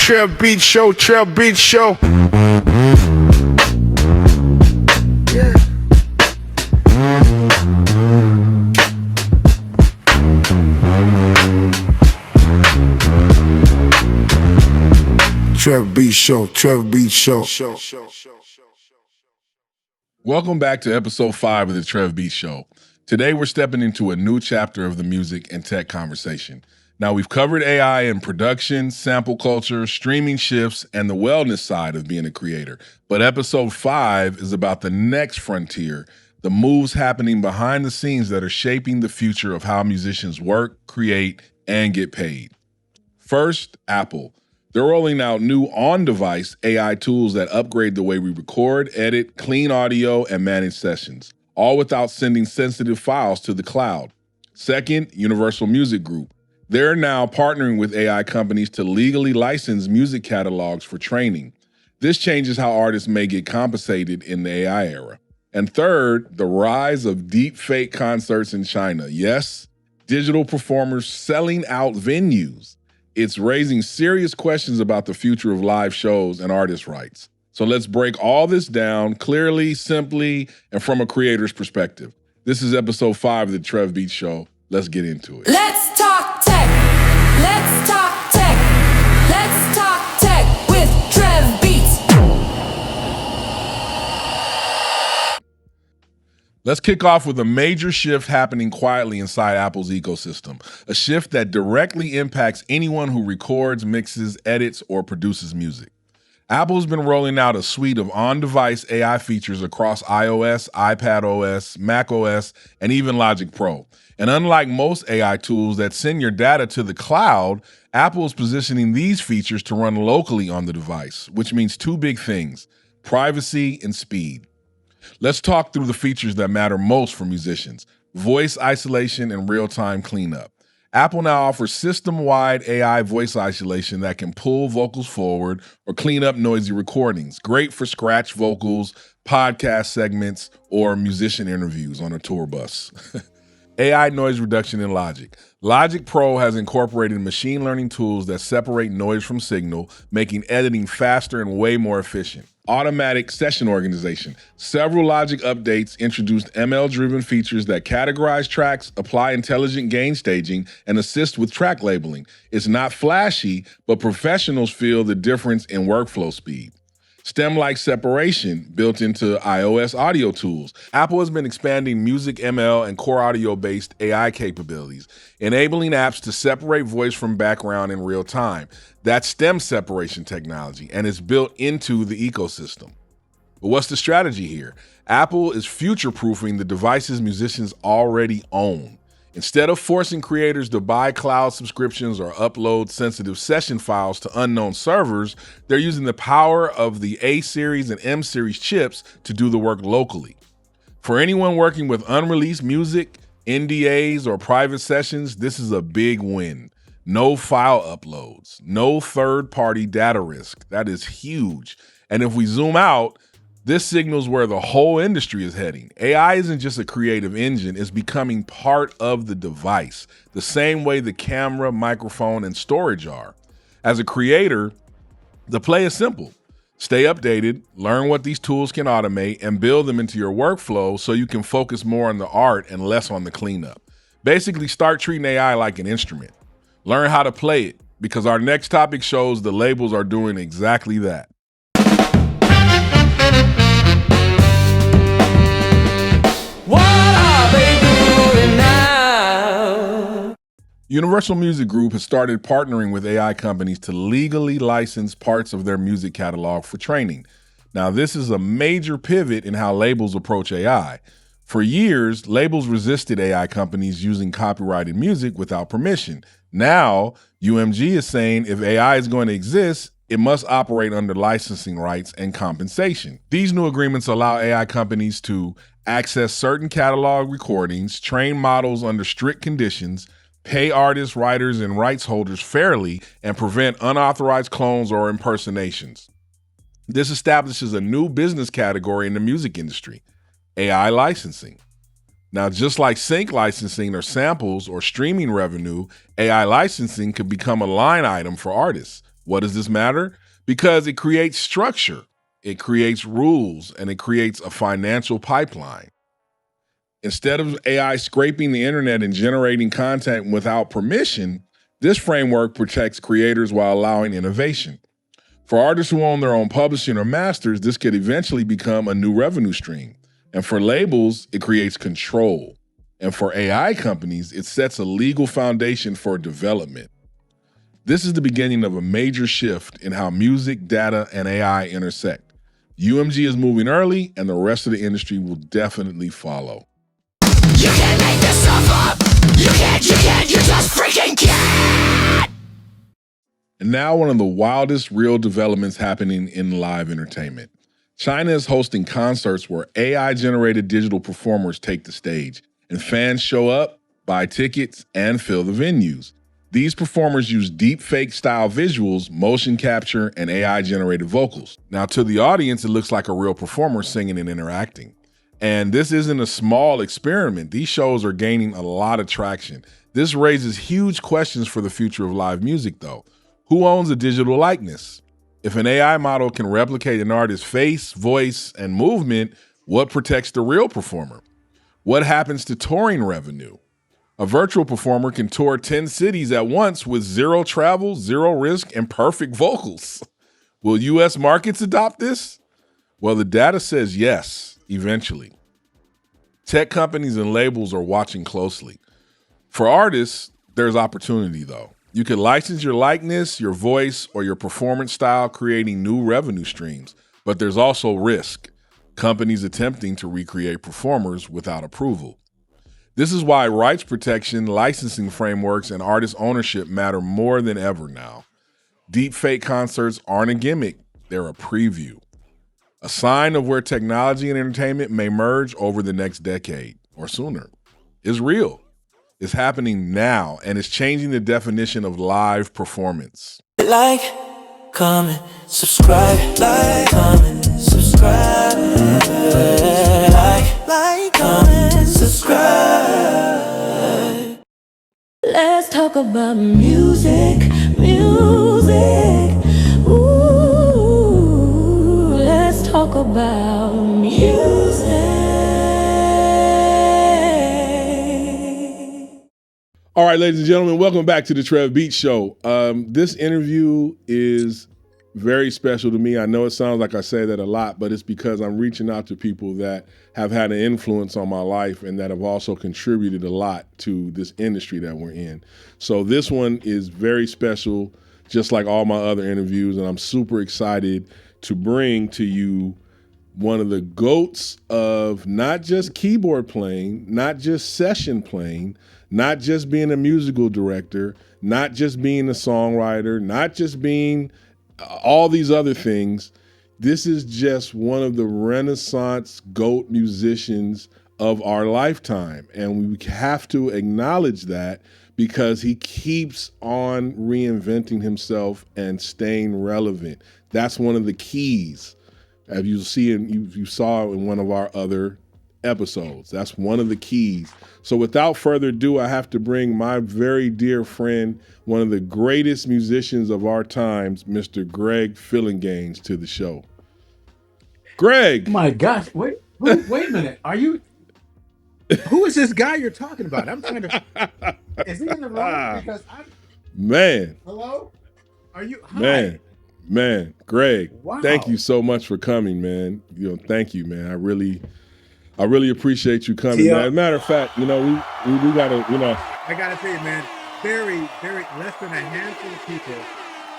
TrevBeats Show, TrevBeats Show. Yeah. TrevBeats Show, TrevBeats Show. Welcome back to episode 5 of the TrevBeats Show. Today we're stepping into a new chapter of the music and tech conversation. Now, we've covered AI in production, sample culture, streaming shifts, and the wellness side of being a creator. But episode 5 is about the next frontier, the moves happening behind the scenes that are shaping the future of how musicians work, create, and get paid. First, Apple. They're rolling out new on-device AI tools that upgrade the way we record, edit, clean audio, and manage sessions, all without sending sensitive files to the cloud. Second, Universal Music Group. They're now partnering with AI companies to legally license music catalogs for training. This changes how artists may get compensated in the AI era. And third, the rise of deepfake concerts in China. Yes, digital performers selling out venues. It's raising serious questions about the future of live shows and artist rights. So let's break all this down clearly, simply, and from a creator's perspective. This is episode 5 of the TrevBeats Show. Let's get into it. Let's talk tech. Let's talk tech. Let's talk tech with TrevBeats. Let's kick off with a major shift happening quietly inside Apple's ecosystem, a shift that directly impacts anyone who records, mixes, edits, or produces music. Apple's been rolling out a suite of on-device AI features across iOS, iPadOS, macOS, and even Logic Pro. And unlike most AI tools that send your data to the cloud, Apple is positioning these features to run locally on the device, which means two big things: privacy and speed. Let's talk through the features that matter most for musicians: voice isolation and real-time cleanup. Apple now offers system-wide AI voice isolation that can pull vocals forward or clean up noisy recordings. Great for scratch vocals, podcast segments, or musician interviews on a tour bus. AI noise reduction in Logic. Logic Pro has incorporated machine learning tools that separate noise from signal, making editing faster and way more efficient. Automatic session organization. Several Logic updates introduced ML-driven features that categorize tracks, apply intelligent gain staging, and assist with track labeling. It's not flashy, but professionals feel the difference in workflow speed. Stem-like separation built into iOS audio tools. Apple has been expanding music ML and core audio-based AI capabilities, enabling apps to separate voice from background in real time. That's stem separation technology, and it's built into the ecosystem. But what's the strategy here? Apple is future-proofing the devices musicians already own. Instead of forcing creators to buy cloud subscriptions or upload sensitive session files to unknown servers, they're using the power of the A-series and M-series chips to do the work locally. For anyone working with unreleased music, NDAs, or private sessions, this is a big win. No file uploads, no third-party data risk. That is huge. And if we zoom out, this signals where the whole industry is heading. AI isn't just a creative engine, it's becoming part of the device, the same way the camera, microphone, and storage are. As a creator, the play is simple. Stay updated, learn what these tools can automate, and build them into your workflow so you can focus more on the art and less on the cleanup. Basically, start treating AI like an instrument. Learn how to play it, because our next topic shows the labels are doing exactly that. What are they doing now? Universal Music Group has started partnering with AI companies to legally license parts of their music catalog for training. Now, this is a major pivot in how labels approach AI. For years, labels resisted AI companies using copyrighted music without permission. Now, UMG is saying if AI is going to exist, it must operate under licensing rights and compensation. These new agreements allow AI companies to access certain catalog recordings, train models under strict conditions, pay artists, writers, and rights holders fairly, and prevent unauthorized clones or impersonations. This establishes a new business category in the music industry: AI licensing. Now, just like sync licensing or samples or streaming revenue, AI licensing could become a line item for artists. What does this matter? Because it creates structure, it creates rules, and it creates a financial pipeline. Instead of AI scraping the internet and generating content without permission, this framework protects creators while allowing innovation. For artists who own their own publishing or masters, this could eventually become a new revenue stream. And for labels, it creates control. And for AI companies, it sets a legal foundation for development. This is the beginning of a major shift in how music, data, and AI intersect. UMG is moving early, and the rest of the industry will definitely follow. You can't make this stuff up. You just freaking can't. And now one of the wildest real developments happening in live entertainment. China is hosting concerts where AI-generated digital performers take the stage, and fans show up, buy tickets, and fill the venues. These performers use deepfake style visuals, motion capture, and AI-generated vocals. Now, to the audience, it looks like a real performer singing and interacting. And this isn't a small experiment. These shows are gaining a lot of traction. This raises huge questions for the future of live music, though. Who owns a digital likeness? If an AI model can replicate an artist's face, voice, and movement, what protects the real performer? What happens to touring revenue? A virtual performer can tour 10 cities at once with zero travel, zero risk, and perfect vocals. Will US markets adopt this? Well, the data says yes, eventually. Tech companies and labels are watching closely. For artists, there's opportunity, though. You can license your likeness, your voice, or your performance style, creating new revenue streams. But there's also risk. Companies attempting to recreate performers without approval. This is why rights protection, licensing frameworks, and artist ownership matter more than ever now. Deepfake concerts aren't a gimmick, they're a preview. A sign of where technology and entertainment may merge over the next decade or sooner. It's real. It's happening now, and it's changing the definition of live performance. Like, comment, subscribe. Like, comment, subscribe. Like, comment, subscribe. Let's talk about music. Ooh, let's talk about music. All right, ladies and gentlemen, welcome back to the TrevBeats Show. This interview is very special to me. I know it sounds like I say that a lot, but it's because I'm reaching out to people that have had an influence on my life and that have also contributed a lot to this industry that we're in. So this one is very special, just like all my other interviews, and I'm super excited to bring to you one of the GOATs of not just keyboard playing, not just session playing, not just being a musical director, not just being a songwriter, not just being all these other things. This is just one of the Renaissance GOAT musicians of our lifetime. And we have to acknowledge that because he keeps on reinventing himself and staying relevant. That's one of the keys. As you saw in one of our other episodes. That's one of the keys. So without further ado, I have to bring my very dear friend, one of the greatest musicians of our times, Mr. Greg Phillinganes, to the show. Greg! My gosh, wait a minute. Are you, who is this guy you're talking about? I'm trying to, is he in the room? Because Man. hello? Are you, hi. Man, Greg, Wow. Thank you so much for coming, man. Thank you, man. I really appreciate you coming, man. As a matter of fact, we gotta, I gotta tell you, man, very less than a handful of people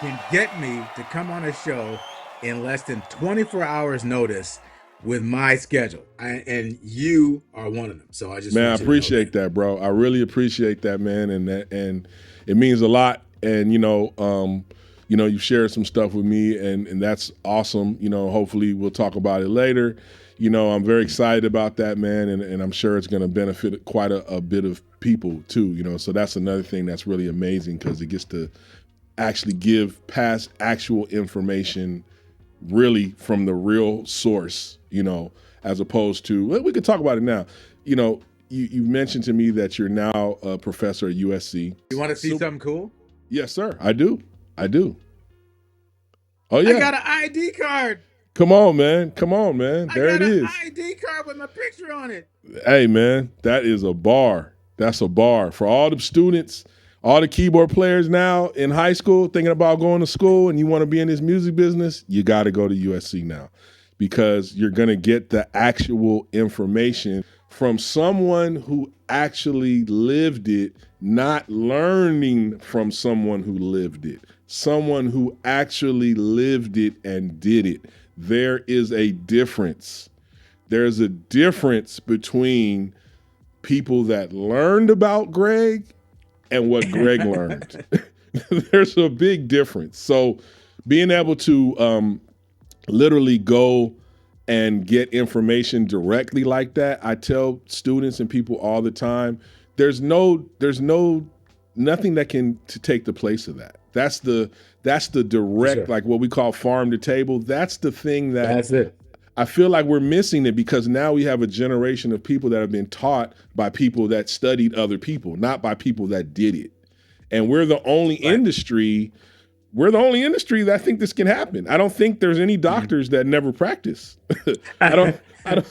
can get me to come on a show in less than 24 hours notice with my schedule. And you are one of them. So I just I appreciate that, bro. I really appreciate that, man. And it means a lot. And you shared some stuff with me, and that's awesome. Hopefully we'll talk about it later. I'm very excited about that, man, and I'm sure it's going to benefit quite a bit of people too. So that's another thing that's really amazing because it gets to actually give past actual information really from the real source, as opposed to, well, we could talk about it now. You mentioned to me that you're now a professor at USC. You want to see something cool? Yes, sir. I do. Oh I yeah. got an ID card. Come on, man. Come on, man. There it is. I got an ID card with my picture on it. Hey, man, that is a bar. That's a bar for all the students, all the keyboard players now in high school thinking about going to school and you want to be in this music business. You got to go to USC now because you're going to get the actual information from someone who actually lived it, not learning from someone who lived it, someone who actually lived it and did it. There is a difference. There's a difference between people that learned about Greg and what Greg learned. There's a big difference. So being able to literally go and get information directly like that, I tell students and people all the time, there's nothing that can to take the place of that. That's the direct, Sure. like what we call farm to table. That's the thing That's it. I feel like we're missing it because now we have a generation of people that have been taught by people that studied other people, not by people that did it. And we're the only industry that I think this can happen. I don't think there's any doctors that never practice. You know what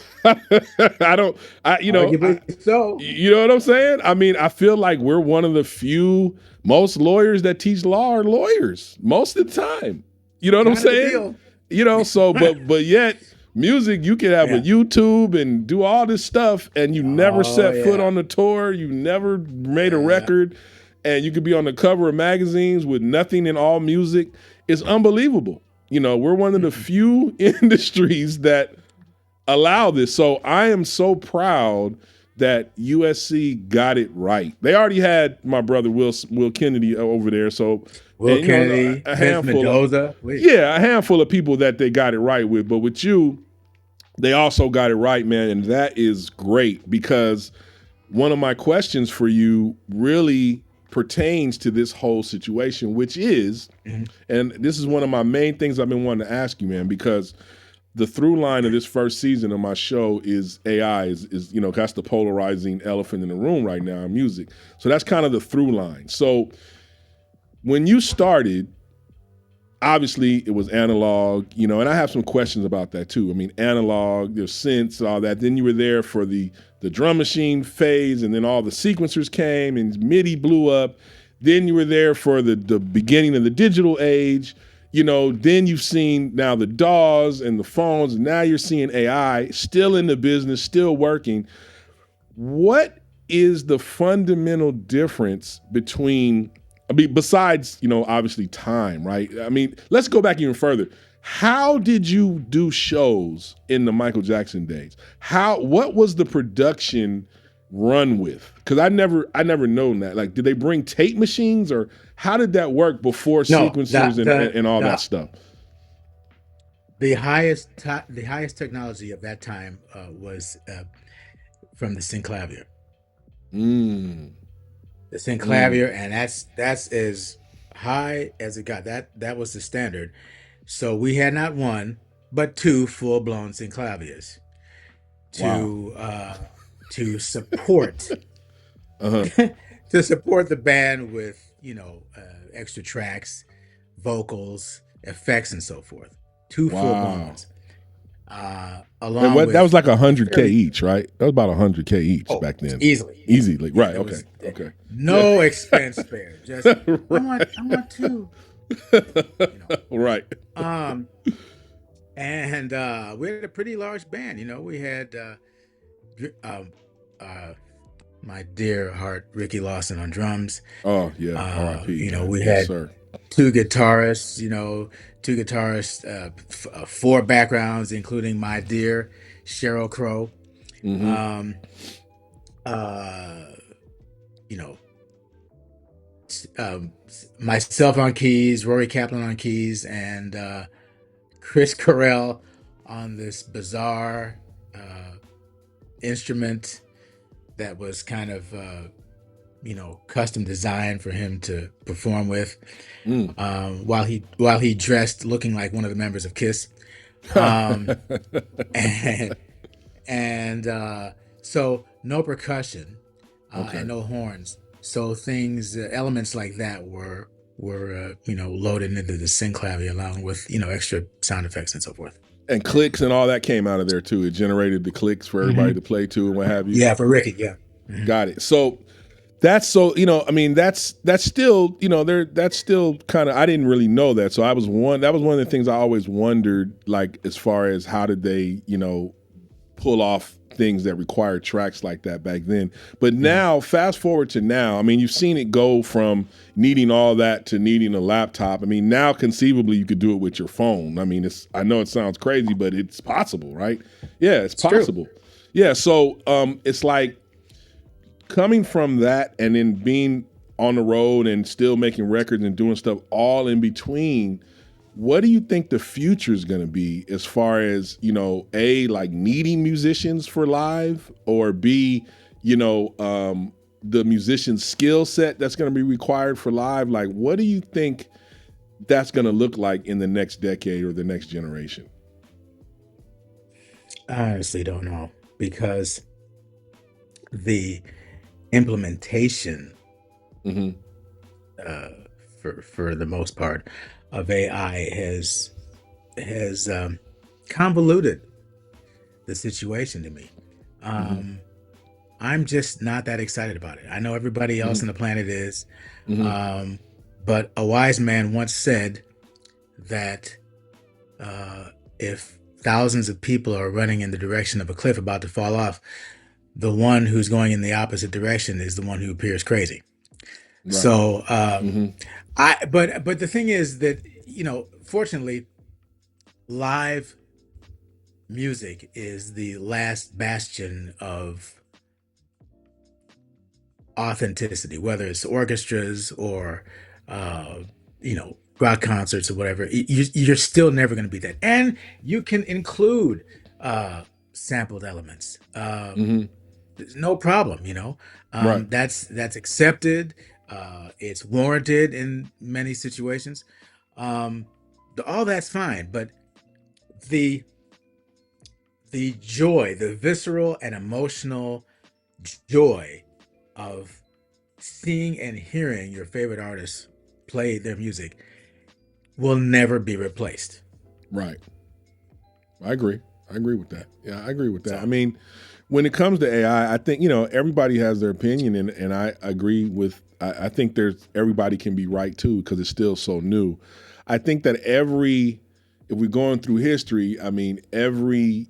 I'm saying? I mean, I feel like we're one of the few, most lawyers that teach law are lawyers most of the time. You know what I'm saying? You know, so, but yet music, you can have a YouTube and do all this stuff and you never set foot on the tour. You never made a record and you could be on the cover of magazines with nothing in all music. It's unbelievable. You know, we're one of the few industries that allow this. So I am so proud that USC got it right. They already had my brother Will Kennedy over there. So Kennedy, a handful Mendoza. a handful of people that they got it right with. But with you, they also got it right, man. And that is great because one of my questions for you really pertains to this whole situation, which is, and this is one of my main things I've been wanting to ask you, man, because the through line of this first season of my show is AI, is you know, that's the polarizing elephant in the room right now in music. So that's kind of the through line. So when you started, obviously it was analog, you know, and I have some questions about that too. I mean, analog, there's synths, all that. Then you were there for the drum machine phase, and then all the sequencers came and MIDI blew up. Then you were there for the beginning of the digital age. You know, then you've seen now the DAWs and the phones, and now you're seeing AI still in the business, still working. What is the fundamental difference between, I mean, besides, you know, obviously time, right? I mean, let's go back even further. How did you do shows in the Michael Jackson days? What was the production run with? Because I never known that. Like, did they bring tape machines, or how did that work before sequencers and all that stuff? The highest technology of that time was from the Synclavier. The Synclavier, and that's as high as it got. That was the standard. So we had not one, but two full-blown Synclaviers to support to support the band with, you know, extra tracks, vocals, effects, and so forth. Two full-blowns. Along with, that was like $100K each, right? That was about $100K each back then. Easily. Right. Okay. No expense spared. Just I want two. You know. Right. And we had a pretty large band. You know, we had my dear heart Ricky Lawson on drums. Oh yeah, R.I.P. You know, we had two guitarists. You know, four backgrounds, including my dear Sheryl Crow. You know, myself on keys, Rory Kaplan on keys, and Chris Carell on this bizarre instrument that was kind of you know, custom designed for him to perform with, while he dressed looking like one of the members of Kiss, and so no percussion and no horns. So elements like that were were loaded into the Synclavier along with extra sound effects and so forth. And clicks and all that came out of there too. It generated the clicks for everybody to play to and what have you. Yeah, for Ricky. Yeah. Got it. So that's so, I mean, that's still, that's still kind of, I didn't really know that. So that was one of the things I always wondered, like, as far as how did they, pull off things that require tracks like that back then. But now, fast forward to now, I mean, you've seen it go from needing all that to needing a laptop. I mean, now conceivably you could do it with your phone. I mean, I know it sounds crazy, but it's possible, right? Yeah, it's possible. True. Yeah, so it's like coming from that and then being on the road and still making records and doing stuff all in between. What do you think the future is going to be as far as, A, like needing musicians for live, or B, the musician's skill set that's going to be required for live? Like, what do you think that's going to look like in the next decade or the next generation? I honestly don't know, because the implementation for the most part of AI has convoluted the situation to me. I'm just not that excited about it. I know everybody else on the planet is, but a wise man once said that if thousands of people are running in the direction of a cliff about to fall off, the one who's going in the opposite direction is the one who appears crazy. Right. So, but the thing is that, fortunately, live music is the last bastion of authenticity, whether it's orchestras or, rock concerts or whatever. You're still never going to be that. And you can include sampled elements. There's no problem, right. That's accepted. It's warranted in many situations. All that's fine, but the joy, the visceral and emotional joy of seeing and hearing your favorite artists play their music will never be replaced. Right. I agree with that. Yeah, I agree with that. So, I mean, when it comes to AI, I think, everybody has their opinion, and I agree with, I think everybody can be right too, because it's still so new. I think that if we're going through history, I mean, every,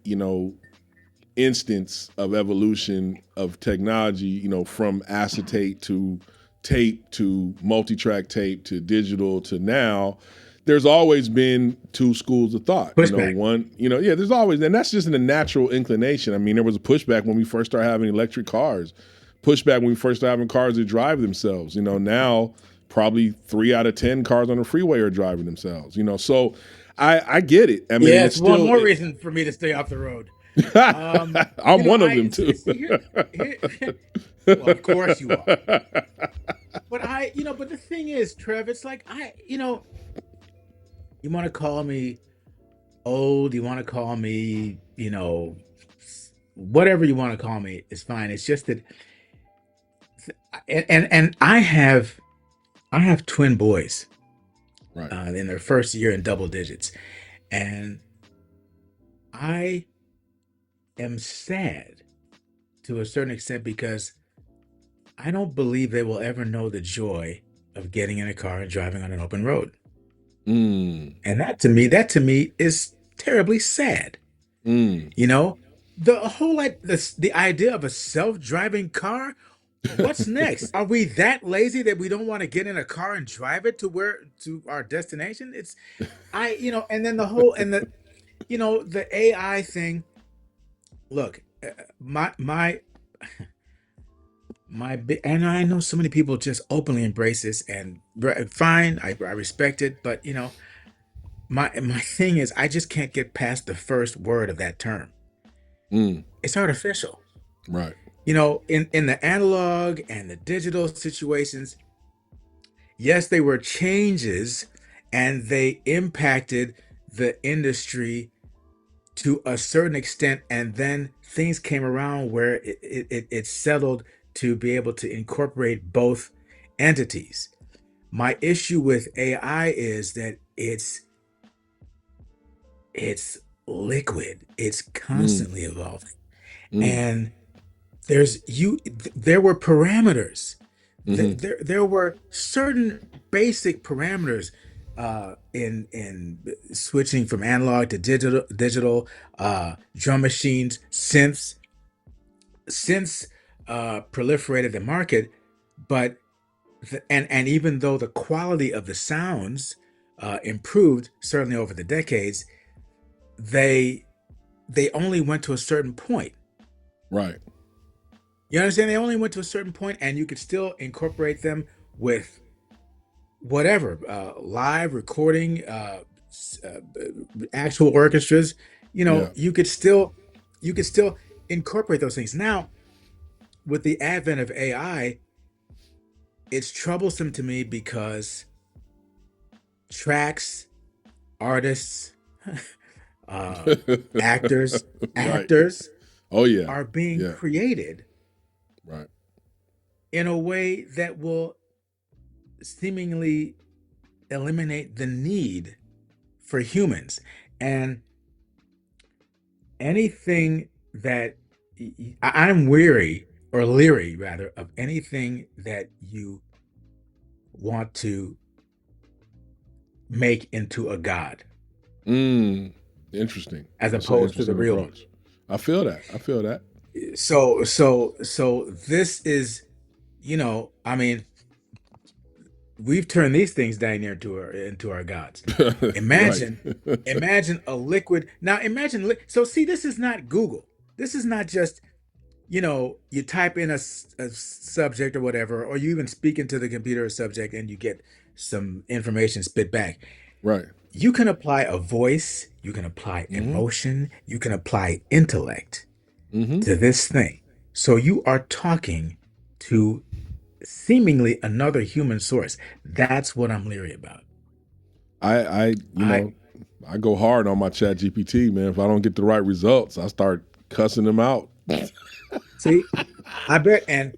instance of evolution of technology, from acetate to tape to multi-track tape to digital to now, there's always been two schools of thought. Pushback. There's always, and that's just in a natural inclination. I mean, there was a pushback when we first started having electric cars, pushback when we first started having cars that drive themselves. Now probably 3 out of 10 cars on the freeway are driving themselves. So I get it. I mean, it's one more reason for me to stay off the road. I'm one of them too. Well, of course you are. But but the thing is, Trev, it's like you want to call me old, you want to call me, whatever you want to call me is fine. It's just that, and I have twin boys, right, in their first year in double digits, and I am sad to a certain extent because I don't believe they will ever know the joy of getting in a car and driving on an open road. And that to me is terribly sad. The whole the idea of a self-driving car. What's next? Are we that lazy that we don't want to get in a car and drive it to our destination? And then the AI thing. Look, and I know so many people just openly embrace this, and fine, I respect it, but my thing is, I just can't get past the first word of that term. It's artificial, right? In the analog and the digital situations, yes, they were changes, and they impacted the industry to a certain extent, and then things came around where it settled to be able to incorporate both entities. My issue with AI is that it's liquid. It's Mm, constantly evolving. mm, And there were parameters. mm-hmm. There were certain basic parameters in switching from analog to digital drum machines, synths proliferated the market, but and even though the quality of the sounds improved certainly over the decades, they they only went to a certain point. Right. You understand? They only went to a certain point, and you could still incorporate them with whatever live recording, actual orchestras. Yeah. You could still incorporate those things. Now, with the advent of AI, it's troublesome to me because tracks, artists, uh, actors, Right. actors Oh yeah. are being Yeah. created Right. in a way that will seemingly eliminate the need for humans. And anything that I'm weary or leery rather of anything that you want to make into a god Mm. Interesting. as That's an opposed to the interesting real one. approach. I feel that. I feel that. So this is, I mean, we've turned these things down here into our gods. Imagine, Right. imagine a liquid. Now imagine. So see, this is not Google. This is not just, you type in a subject or whatever, or you even speak into the computer a subject and you get some information spit back. Right. You can apply a voice, you can apply emotion, you can apply intellect Mm-hmm. to this thing. So you are talking to seemingly another human source. That's what I'm leery about. I go hard on my chat GPT, man. If I don't get the right results, I start cussing them out. See, I bet, and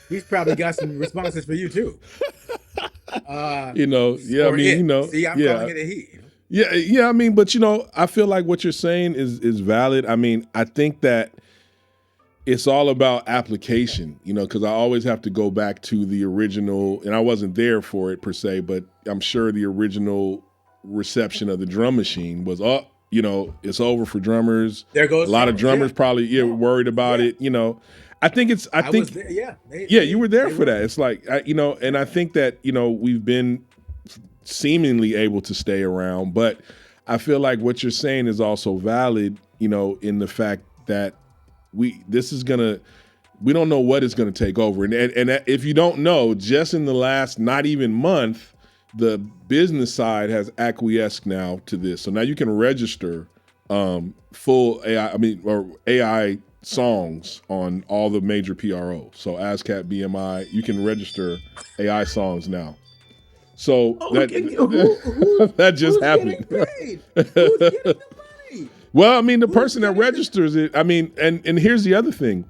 he's probably got some responses for you too. Yeah, I Or mean, it. See, I'm yeah. calling it a he. Yeah, I mean, but I feel like what you're saying is valid. I mean, I think that it's all about application, because I always have to go back to the original, and I wasn't there for it per se, but I'm sure the original reception of the drum machine was it's over for drummers. There goes a lot of drummers yeah. probably worried about it. I think I was there, yeah. You were there for that. It's like and I think that we've been seemingly able to stay around, but I feel like what you're saying is also valid, in the fact that we don't know what is gonna take over, and if you don't know, just in the last not even month, the business side has acquiesced now to this. So now you can register full AI songs on all the major PROs. So ASCAP, BMI, you can register AI songs now. So that just happened. Who's getting the money? Well, I mean, the person that registers it, I mean, and here's the other thing.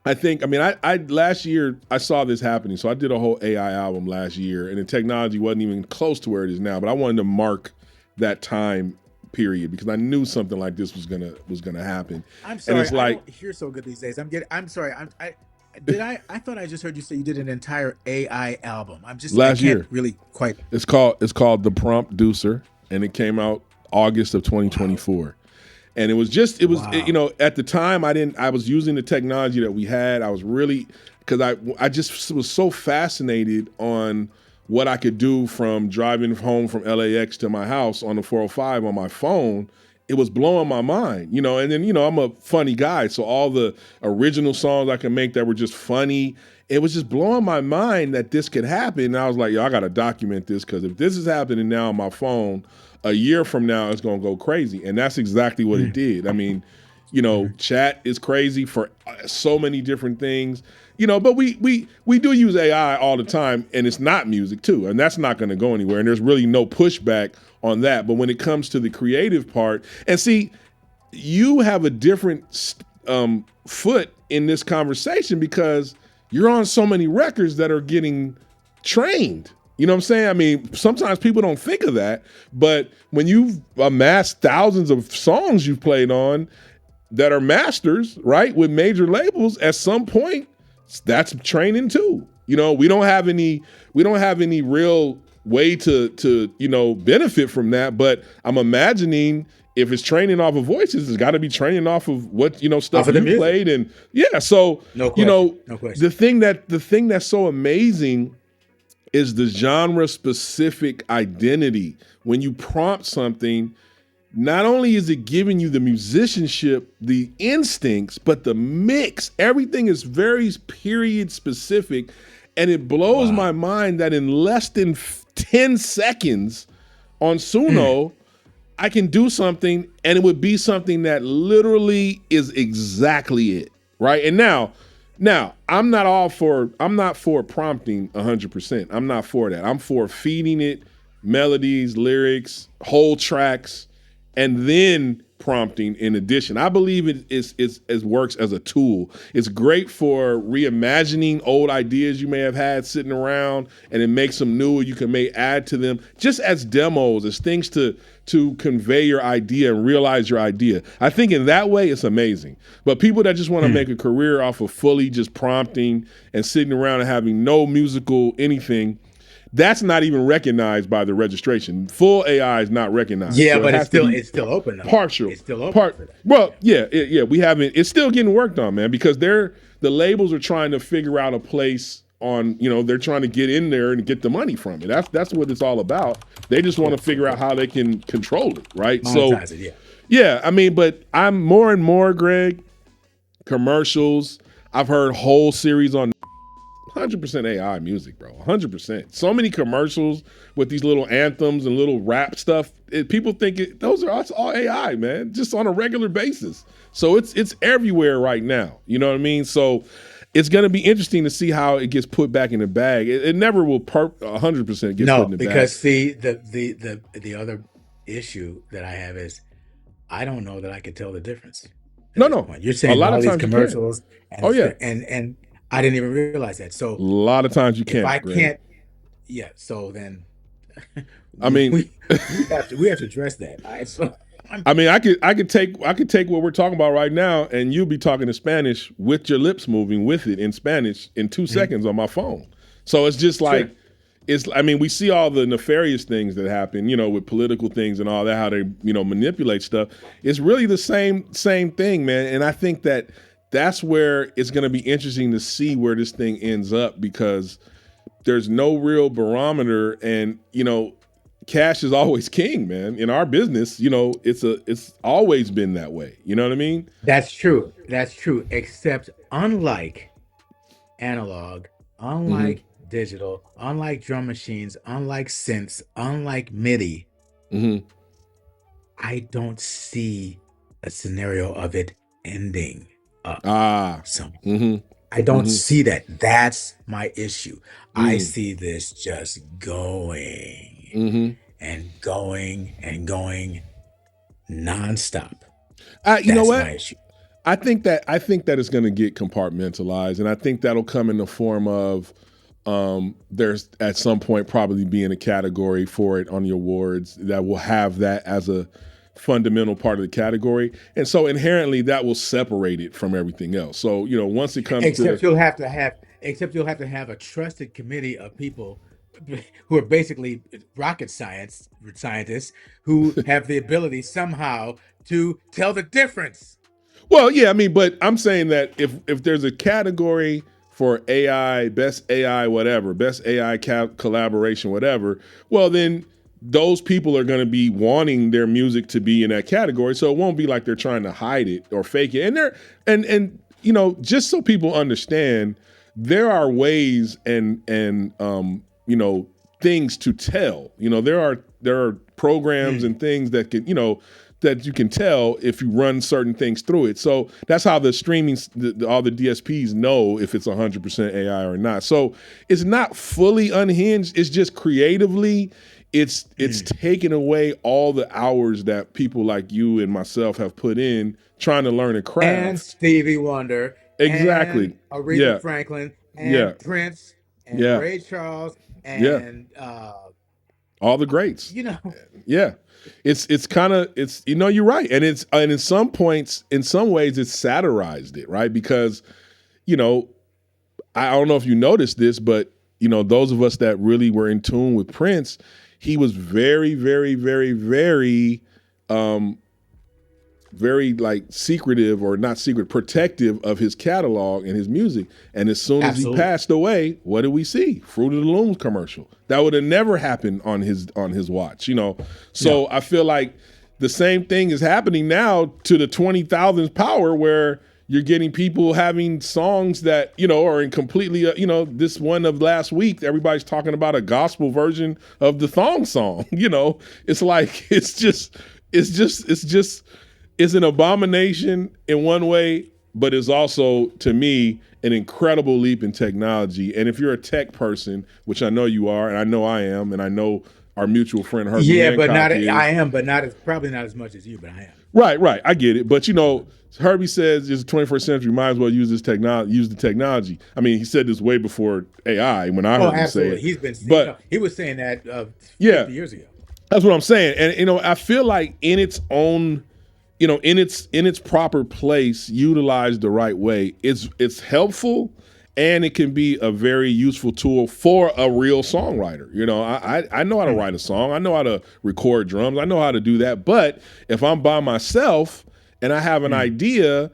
I last year I saw this happening. So I did a whole AI album last year, and the technology wasn't even close to where it is now, but I wanted to mark that time period because I knew something like this was gonna happen. I'm sorry, and it's like, I don't hear so good these days. I'm sorry. I thought I just heard you say you did an entire AI album. Last year. Really quite. It's called The Prompt Deucer, and it came out August of 2024. Wow. And it was at the time I was using the technology that we had. I was really, because I just was so fascinated on what I could do from driving home from LAX to my house on the 405 on my phone. It was blowing my mind, and then, I'm a funny guy. So all the original songs I can make that were just funny, it was just blowing my mind that this could happen. And I was like, I got to document this, because if this is happening now on my phone, a year from now, it's going to go crazy. And that's exactly what it did. I mean, chat is crazy for so many different things, but we do use AI all the time, and it's not music too. And that's not going to go anywhere. And there's really no pushback on that. But when it comes to the creative part, and see, you have a different foot in this conversation because you're on so many records that are getting trained. You know what I'm saying? I mean, sometimes people don't think of that, but when you've amassed thousands of songs you've played on that are masters, right, with major labels, at some point, that's training too. You know, we don't have any real way to benefit from that, but I'm imagining if it's training off of voices, it's got to be training off of what stuff you played, and so no question. the thing that's so amazing is the genre specific identity. When you prompt something, not only is it giving you the musicianship, the instincts, but the mix, everything is very period specific, and it blows my mind that in less than 10 seconds on Suno, I can do something and it would be something that literally is exactly it, right? And now I'm not for prompting 100%. I'm not for that. I'm for feeding it melodies, lyrics, whole tracks, and then prompting in addition. I believe it works as a tool. It's great for reimagining old ideas you may have had sitting around, and it makes them new. You can add to them just as demos, as things to convey your idea and realize your idea. I think in that way it's amazing. But people that just want to make a career off of fully just prompting and sitting around and having no musical anything, that's not even recognized by the registration. Full AI is not recognized. Yeah, so but it's still open though. Partial. It's still open. For that. Well, yeah. We haven't. It's still getting worked on, man, because the labels are trying to figure out a place on. They're trying to get in there and get the money from it. That's what it's all about. They just want to figure out how they can control it, right? Monetize it, yeah. I mean, but I'm more and more, Greg, commercials. I've heard whole series on 100% AI music, bro. 100%. So many commercials with these little anthems and little rap stuff. People think those are all AI, man, just on a regular basis. So it's everywhere right now. You know what I mean? So it's going to be interesting to see how it gets put back in the bag. It never will 100% get put in the bag. No, because see, the other issue that I have is I don't know that I could tell the difference. No. You're saying a lot of these commercials. And I didn't even realize that. So a lot of times you can't. If I can't, so then I mean we have to address that. All right, so I mean, I could take what we're talking about right now, and you'll be talking in Spanish with your lips moving with it in Spanish in 2 seconds on my phone. So it's just like we see all the nefarious things that happen, with political things and all that, how they manipulate stuff. It's really the same thing, man. And I think that's where it's going to be interesting to see where this thing ends up, because there's no real barometer, and cash is always king, man. In our business, it's always been that way. You know what I mean? That's true. Except unlike analog, unlike digital, unlike drum machines, unlike synths, unlike MIDI, I don't see a scenario of it ending up. So I don't see that. That's my issue. I see this just going and going and going nonstop. You know what? My issue. I think that it's going to get compartmentalized, and I think that'll come in the form of there's at some point probably being a category for it on the awards that will have that as a fundamental part of the category, and so inherently that will separate it from everything else. So once it comes you'll have to have a trusted committee of people who are basically rocket scientists who have the ability somehow to tell the difference. Well, yeah, I mean, but I'm saying that if there's a category for AI, best AI whatever, best AI collaboration whatever, well then those people are going to be wanting their music to be in that category, so it won't be like they're trying to hide it or fake it. And just so people understand, there are ways and things to tell. There are programs and things that can that you can tell if you run certain things through it. So that's how the streaming, all the DSPs know if it's 100% AI or not. So it's not fully unhinged. It's just creatively, it's taken away all the hours that people like you and myself have put in trying to learn a craft. And Stevie Wonder. Exactly. And Aretha Franklin. And Prince. And Ray Charles. and all the greats. you know, Yeah. It's kind of you're right. And in some points, in some ways it's satirized it, right? Because, I don't know if you noticed this, but those of us that really were in tune with Prince, he was very, very, very, very very like secretive, or not secret, protective of his catalog and his music. And as soon as he passed away, what did we see? Fruit of the Loom commercial. That would have never happened on his watch, So I feel like the same thing is happening now to the 20,000th power, where you're getting people having songs that, are in completely, this one of last week, everybody's talking about a gospel version of the thong song. It's like, it's an abomination in one way, but it's also, to me, an incredible leap in technology. And if you're a tech person, which I know you are, and I know I am, and I know our mutual friend Herbie Hancock probably not as much as you, but I am. Right. I get it. But Herbie says it's the 21st century, might as well use the technology. I mean, he said this way before AI when I heard him say it. He's been, he was saying that 50 years ago. That's what I'm saying. And I feel like in its own, in its proper place, utilized the right way, it's helpful, and it can be a very useful tool for a real songwriter. I know how to write a song. I know how to record drums. I know how to do that. But if I'm by myself and I have an idea,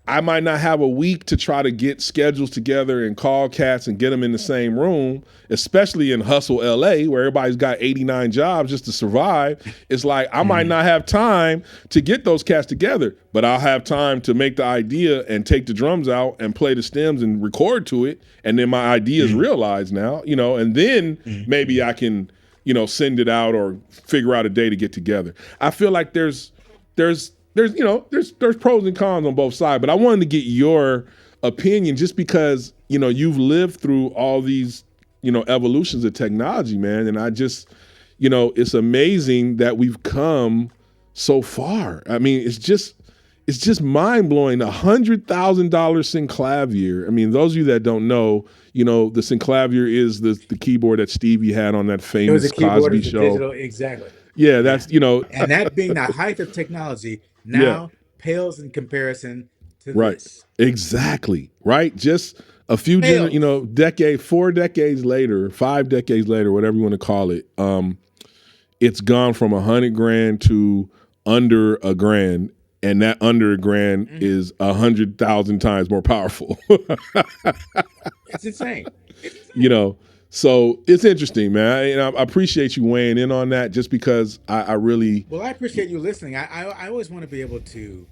I might not have a week to try to get schedules together and call cats and get them in the same room, especially in hustle LA, where everybody's got 89 jobs just to survive. It's like, I might not have time to get those cats together, but I'll have time to make the idea and take the drums out and play the stems and record to it. And then my idea is realized now, and then maybe I can, send it out or figure out a day to get together. I feel like there's pros and cons on both sides, but I wanted to get your opinion just because, you've lived through all these, evolutions of technology, man. And I just, it's amazing that we've come so far. I mean, it's just mind blowing. $100,000 Synclavier. I mean, those of you that don't know, the Synclavier is the keyboard that Stevie had on that famous Cosby show. Digital, exactly. Yeah, that's, and that being the height of technology now pales in comparison to this. Exactly. Right. Just a few, 4 decades later, 5 decades later, whatever you want to call it. It's gone from $100,000 to under $1,000. And that under $1,000 is 100,000 times more powerful. It's insane. So it's interesting, man. I appreciate you weighing in on that, just because I really. Well, I appreciate you listening. I always want to be able to,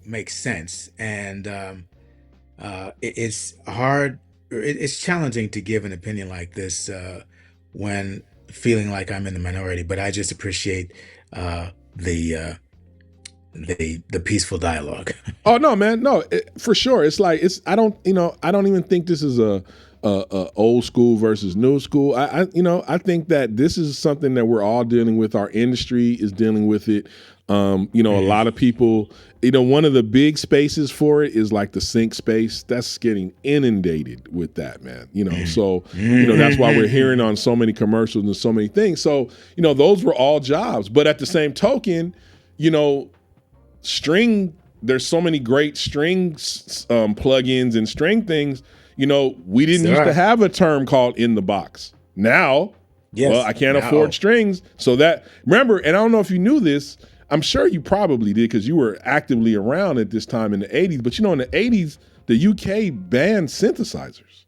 make sense. And it's hard. It's challenging to give an opinion like this when feeling like I'm in the minority. But I just appreciate the peaceful dialogue. Oh no, man, no, for sure. It's like I don't even think this is a old school versus new school. I think that this is something that we're all dealing with. Our industry is dealing with it. A lot of people. One of the big spaces for it is like the sync space. That's getting inundated with that, man. So that's why we're hearing on so many commercials and so many things. So those were all jobs, but at the same token, string, there's so many great string plugins and string things. We didn't used to have a term called in the box. Now, I can't afford strings. So remember, and I don't know if you knew this, I'm sure you probably did because you were actively around at this time in the 80s. But in the 80s, the UK banned synthesizers.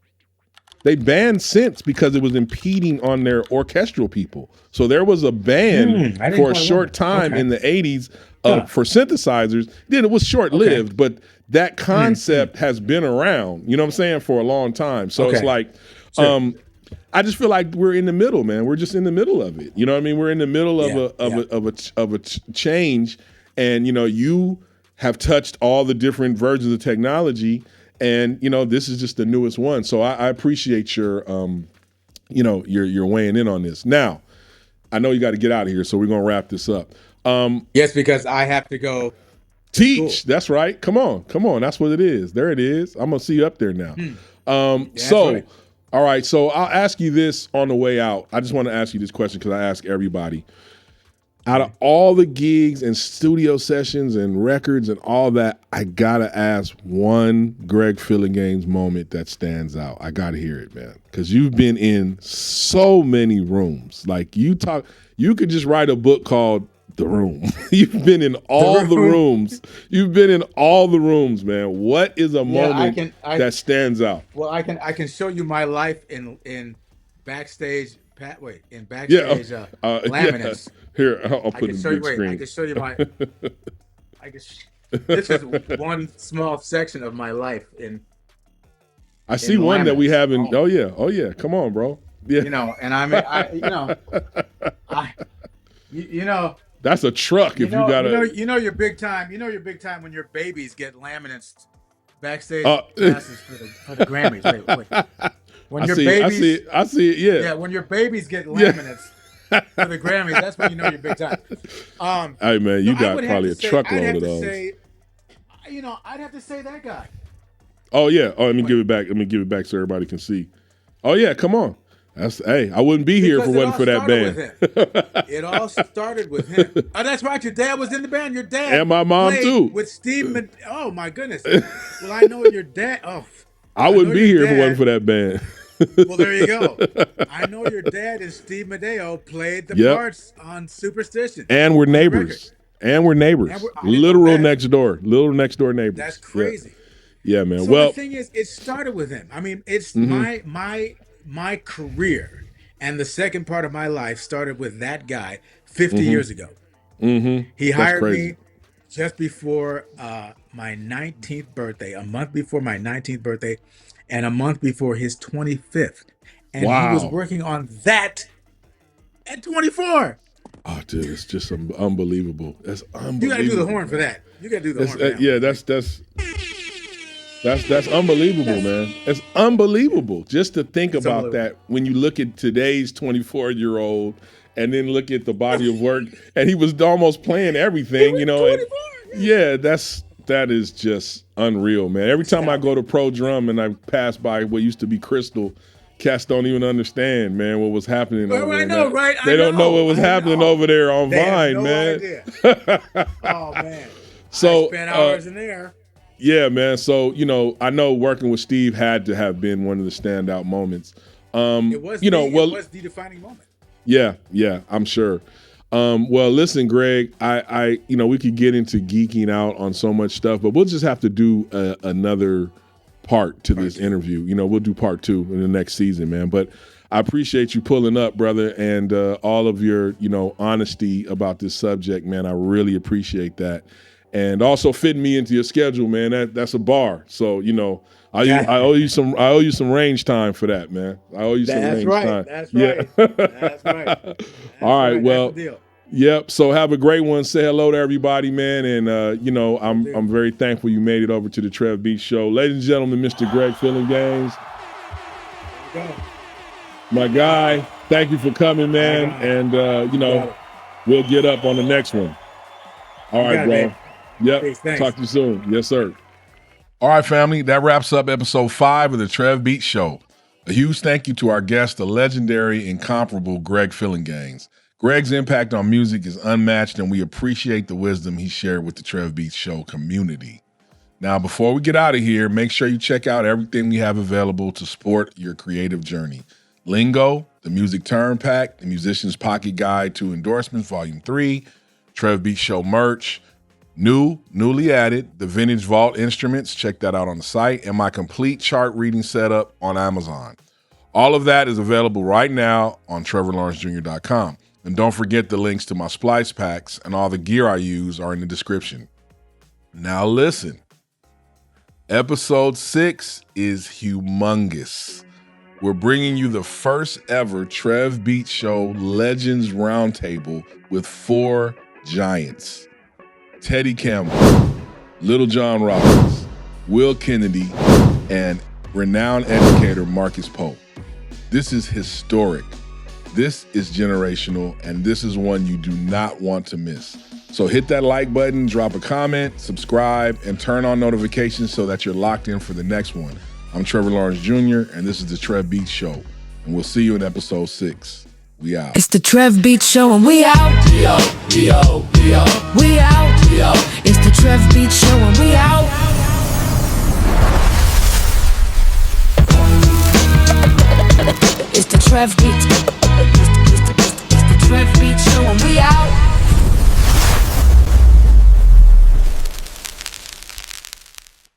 They banned synths because it was impeding on their orchestral people. So there was a ban for a short time in the 80s for synthesizers. Then it was short-lived, but that concept has been around, you know what I'm saying, for a long time. So it's like, I just feel like we're in the middle, man. We're just in the middle of it. You know what I mean? We're in the middle of a change, and you have touched all the different versions of technology, and this is just the newest one. So I appreciate your you're weighing in on this. Now, I know you got to get out of here, so we're gonna wrap this up. Yes, because I have to go teach. Cool. That's right. Come on. That's what it is. There it is. I'm gonna see you up there now. All right, so I'll ask you this on the way out. I just want to ask you this question because I ask everybody. Out of all the gigs and studio sessions and records and all that, I gotta ask one Greg Phillinganes moment that stands out. I gotta hear it, man, because you've been in so many rooms. Like you could just write a book called The Room. You've been in all the rooms. You've been in all the rooms, man. What is a moment that stands out? Well, I can show you my life in backstage. In backstage laminates. Yeah. Here, I'll put it in big screen. I can show you my. This is one small section of my life I see one that we haven't. Oh yeah. Come on, bro. Yeah. And I mean, that's a truck. If you gotta, you're big time. You're big time when your babies get laminates backstage classes for the Grammys. Wait. When I see it. Yeah. Yeah. When your babies get laminates. For the Grammys, that's when you're big time. Hey man, you got probably a truckload of those. I'd have to say that guy. Oh yeah. Oh, let me give it back. Let me give it back so everybody can see. Oh yeah, come on. I wouldn't be here if it wasn't for that band. It all started with him. Oh, that's right. Your dad was in the band. Your dad and my mom too. With Steve. Oh my goodness. Well, I know your dad. Oh, I wouldn't be here if it wasn't for that band. Well, there you go. I know your dad and Steve Madeo played the parts on Superstition. And we're neighbors. Literal next door neighbors. That's crazy. Yeah, man. So well, the thing is, it started with him. I mean, it's my career and the second part of my life started with that guy 50 years ago. Mm-hmm. He hired me just before my 19th birthday, a month before my 19th birthday. And a month before his 25th. And he was working on that at 24. Oh, dude, it's just unbelievable. That's unbelievable. You got to do the horn for that. You got to do the horn for that. Yeah, that's unbelievable, man. It's unbelievable just to think about that when you look at today's 24-year-old and then look at the body of work. And he was almost playing everything, 24, that is just unreal, man. Every time I go to Pro Drum and I pass by what used to be Crystal, cats don't even understand, man, what was happening over there. I know, right? They don't know what was happening over there on Vine, man. Idea. Oh, man. So, I spent hours in there. Yeah, man. So, I know working with Steve had to have been one of the standout moments. It was the defining moment. Yeah, I'm sure. Well, listen, Greg, I we could get into geeking out on so much stuff, but we'll just have to do another part to this interview. We'll do part 2 in the next season, man. But I appreciate you pulling up, brother, and all of your, honesty about this subject, man. I really appreciate that. And also fitting me into your schedule, man. That's a bar. So, I owe you some range time for that, man. I owe you some range time. That's right. That's right. All right. Well, yep. So have a great one. Say hello to everybody, man. And I'm very thankful you made it over to the TrevBeats Show, ladies and gentlemen. Mr. Greg Phillinganes, my guy. Thank you for coming, man. And we'll get up on the next one. All right, bro. Yep. Peace, talk to you soon. Yes, sir. All right, family, that wraps up episode 5 of the TrevBeats Show. A huge thank you to our guest, the legendary, incomparable Greg Phillinganes. Greg's impact on music is unmatched, and we appreciate the wisdom he shared with the TrevBeats Show community. Now, before we get out of here, make sure you check out everything we have available to support your creative journey. Lingo, the Music Turn Pack, the Musician's Pocket Guide to Endorsements, Volume 3, TrevBeats Show merch, newly added, the Vintage Vault instruments, check that out on the site, and my complete chart reading setup on Amazon. All of that is available right now on TrevorLawrenceJr.com. And don't forget the links to my splice packs and all the gear I use are in the description. Now listen, episode 6 is humongous. We're bringing you the first ever TrevBeats Show Legends Roundtable with 4 giants. Teddy Campbell, Little John Robbins, Will Kennedy, and renowned educator Marcus Pope. This is historic. This is generational, and this is one you do not want to miss. So hit that like button, drop a comment, subscribe, and turn on notifications so that you're locked in for the next one. I'm Trevor Lawrence Jr., and this is the TrevBeats Show. And we'll see you in episode 6. We out. It's the TrevBeats Show and we out. We out. It's the TrevBeats Show and we out. It's the TrevBeats. It's the TrevBeats Show and we out.